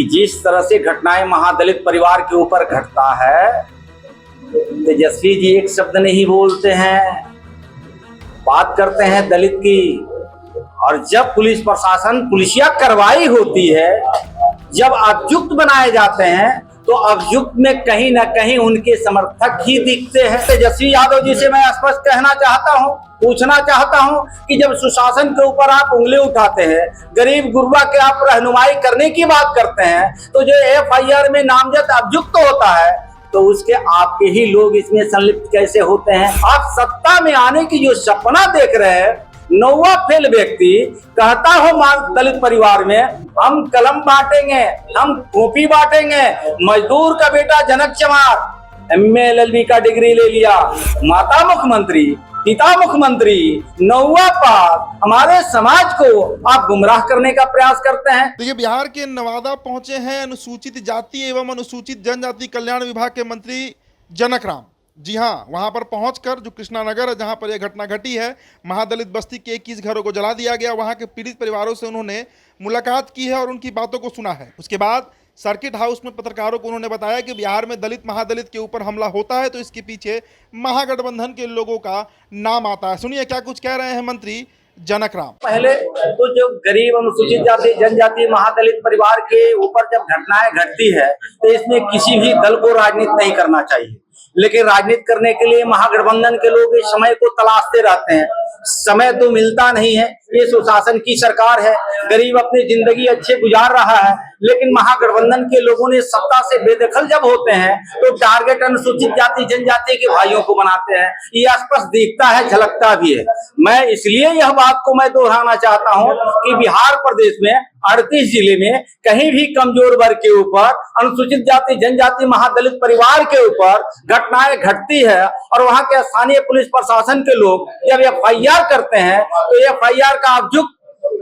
कि जिस तरह से घटनाएं महादलित परिवार के ऊपर घटता है, तेजस्वी जी एक शब्द नहीं बोलते हैं, बात करते हैं दलित की। और जब पुलिस प्रशासन पुलिसिया कार्रवाई होती है, जब अभियुक्त बनाए जाते हैं, तो अभियुक्त में कहीं ना कहीं उनके समर्थक ही दिखते हैं। तेजस्वी यादव जी से मैं स्पष्ट कहना चाहता हूं, पूछना चाहता हूं कि जब सुशासन के ऊपर आप उंगली उठाते हैं, गरीब गुरबा के आप रहनुमाई करने की बात करते हैं, तो जो एफआईआर में नामजद अभियुक्त होता है, तो उसके आपके ही लोग इसमें संलिप्त कैसे होते हैं? आप सत्ता में आने की जो सपना देख रहे हैं, नौवा फेल व्यक्ति कहता हो दलित परिवार में हम कलम बांटेंगे, हम कॉपी बांटेंगे। मजदूर का बेटा जनक चमार एमए एलएलबी का डिग्री ले लिया, माता मुख्यमंत्री, पिता मुख्यमंत्री, नौवा पास, हमारे समाज को आप गुमराह करने का प्रयास करते हैं। तो ये बिहार के नवादा पहुंचे हैं अनुसूचित जाति एवं अनुसूचित जनजाति कल्याण विभाग के मंत्री जनक राम। जी हाँ, वहां पर पहुंचकर जो कृष्णा नगर है जहां पर यह घटना घटी है, महादलित बस्ती के 21 घरों को जला दिया गया, वहां के पीड़ित परिवारों से उन्होंने मुलाकात की है और उनकी बातों को सुना है। उसके बाद सर्किट हाउस में पत्रकारों को उन्होंने बताया कि बिहार में दलित महादलित के ऊपर हमला होता है तो इसके पीछे महागठबंधन के लोगों का नाम आता है। सुनिए क्या कुछ कह रहे हैं मंत्री जनक राम। पहले तो जो गरीब अनुसूचित जाति जनजाति महादलित परिवार के ऊपर जब घटनाएं घटती है, तो इसमें किसी भी दल को राजनीति नहीं करना चाहिए, लेकिन राजनीति करने के लिए महागठबंधन के लोग इस समय को तलाशते रहते हैं। समय तो मिलता नहीं है, ये सुशासन की सरकार है, गरीब अपनी जिंदगी अच्छे गुजार रहा है, लेकिन महागठबंधन के लोगों ने सत्ता से बेदखल जब होते हैं तो टारगेट अनुसूचित जाति जनजाति के भाइयों को बनाते हैं। ये स्पष्ट दिखता है, झलकता भी है। मैं इसलिए यह बात को मैं दोहराना चाहता हूं कि बिहार प्रदेश में 38 जिले में कहीं भी कमजोर वर्ग के ऊपर, अनुसूचित जाति जनजाति महादलित परिवार के ऊपर घटनाएं घटती है और वहां के स्थानीय पुलिस प्रशासन के लोग जब एफआईआर करते हैं, तो एफआईआर का अभियुक्त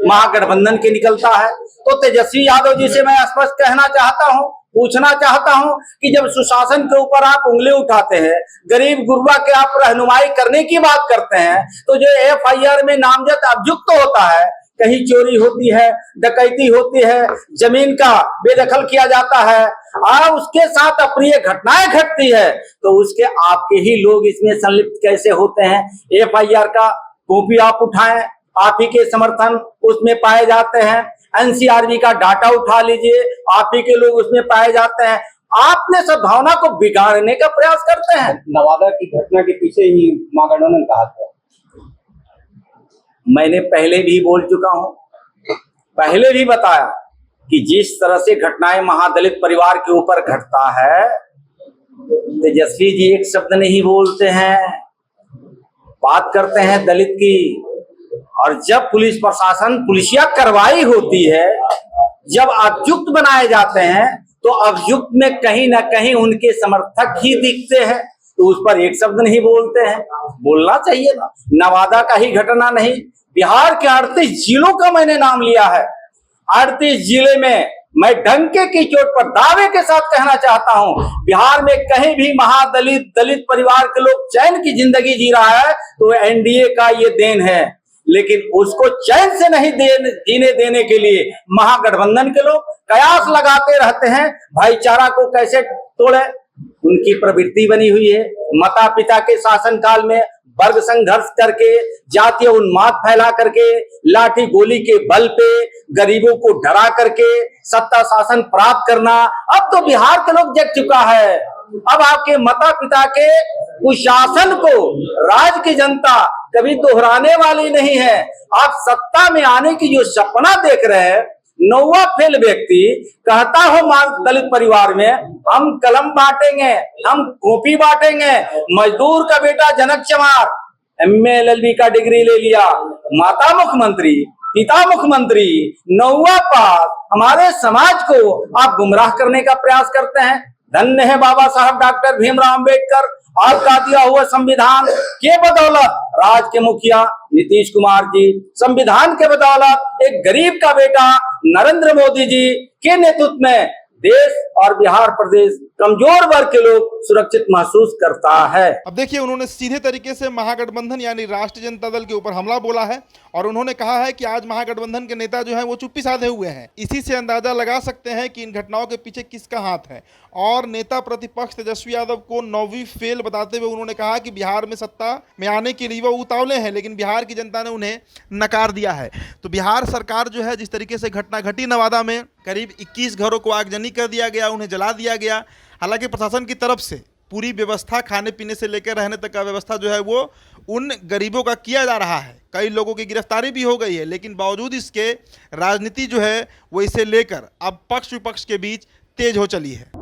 महागठबंधन के निकलता है। तो तेजस्वी यादव जी से मैं स्पष्ट कहना चाहता हूं, पूछना चाहता हूं कि जब सुशासन के ऊपर आप उंगली उठाते हैं, गरीब गुरबा के आप रहनुमाई करने की बात करते हैं, तो जो एफआईआर में नामजद अभियुक्त होता है, कहीं चोरी होती है, डकैती होती है, जमीन का बेदखल किया जाता है और उसके साथ अप्रिय घटनाएं घटती है, तो उसके आपके ही लोग इसमें संलिप्त कैसे होते हैं? एफआईआर का कॉपी आप उठाएं, आप ही के समर्थन उसमें पाए जाते हैं। एनसीआरबी का डाटा उठा लीजिए, आप ही के लोग उसमें पाए जाते हैं। आपने सद्भावना को बिगाड़ने का प्रयास करते हैं। नवादा की घटना के पीछे ही महागठबंधन का हाथ है। मैंने पहले भी बोल चुका हूं, पहले भी बताया कि जिस तरह से घटनाएं महादलित परिवार के ऊपर घटता है, तेजस्वी जी एक शब्द नहीं बोलते हैं, बात करते हैं दलित की। और जब पुलिस प्रशासन पुलिसिया कार्रवाई होती है, जब अभियुक्त बनाए जाते हैं, तो अभियुक्त में कहीं ना कहीं उनके समर्थक ही दिखते हैं, तो उस पर एक शब्द नहीं बोलते हैं। बोलना चाहिए ना। नवादा का ही घटना नहीं, बिहार के 38 जिलों का मैंने नाम लिया है। 38 जिले में मैं डंके की चोट पर दावे के साथ कहना चाहता हूं, बिहार में कहीं भी महादलित दलित परिवार के लोग चैन की जिंदगी जी रहा है तो एनडीए का ये देन है, लेकिन उसको चैन से नहीं जीने देने के लिए महागठबंधन के लोग कयास लगाते रहते हैं। भाईचारा को कैसे तोड़े, उनकी प्रवृत्ति बनी हुई है। माता पिता के शासनकाल में वर्ग संघर्ष करके, जातीय उन्माद फैला करके, लाठी गोली के बल पे गरीबों को डरा करके सत्ता शासन प्राप्त करना, अब तो बिहार के लोग जग चुका है। अब आपके माता पिता के कुशासन को राज्य की जनता कभी दोहराने वाली नहीं है। आप सत्ता में आने की जो सपना देख रहे हैं, नौवा फेल व्यक्ति कहता हो दलित परिवार में हम कलम बांटेंगे, हम कॉपी बांटेंगे। मजदूर का बेटा जनक चमार एमए एलएलबी का डिग्री ले लिया, माता मुख्यमंत्री, पिता मुख्यमंत्री, नौवा पास, हमारे समाज को आप गुमराह करने का प्रयास करते हैं। धन्य है बाबा साहब डॉक्टर भीमराव अंबेडकर, आपका दिया हुआ संविधान के बदौलत राज्य के मुखिया नीतीश कुमार जी, संविधान के बदौलत एक गरीब का बेटा नरेंद्र मोदी जी के नेतृत्व में देश और बिहार प्रदेश कमजोर वर्ग के लोग सुरक्षित महसूस करता है। अब देखिए, उन्होंने सीधे तरीके से महागठबंधन यानी राष्ट्रीय जनता दल के ऊपर हमला बोला है और उन्होंने कहा है कि आज महागठबंधन के नेता जो है वो चुप्पी साधे हुए हैं। इसी से अंदाजा लगा सकते हैं कि इन घटनाओं के पीछे किसका हाथ है। और नेता प्रतिपक्ष तेजस्वी यादव को 9वीं फेल बताते हुए उन्होंने कहा कि बिहार में सत्ता में आने के लिए वो उतावले हैं, लेकिन बिहार की जनता ने उन्हें नकार दिया है। तो बिहार सरकार जो है, जिस तरीके से घटना घटी नवादा में, करीब 21 घरों को आगजनी कर दिया गया, उन्हें जला दिया गया। हालांकि प्रशासन की तरफ से पूरी व्यवस्था, खाने पीने से लेकर रहने तक का व्यवस्था जो है वो उन गरीबों का किया जा रहा है। कई लोगों की गिरफ्तारी भी हो गई है, लेकिन बावजूद इसके राजनीति जो है वो इसे लेकर अब पक्ष विपक्ष के बीच तेज हो चली है।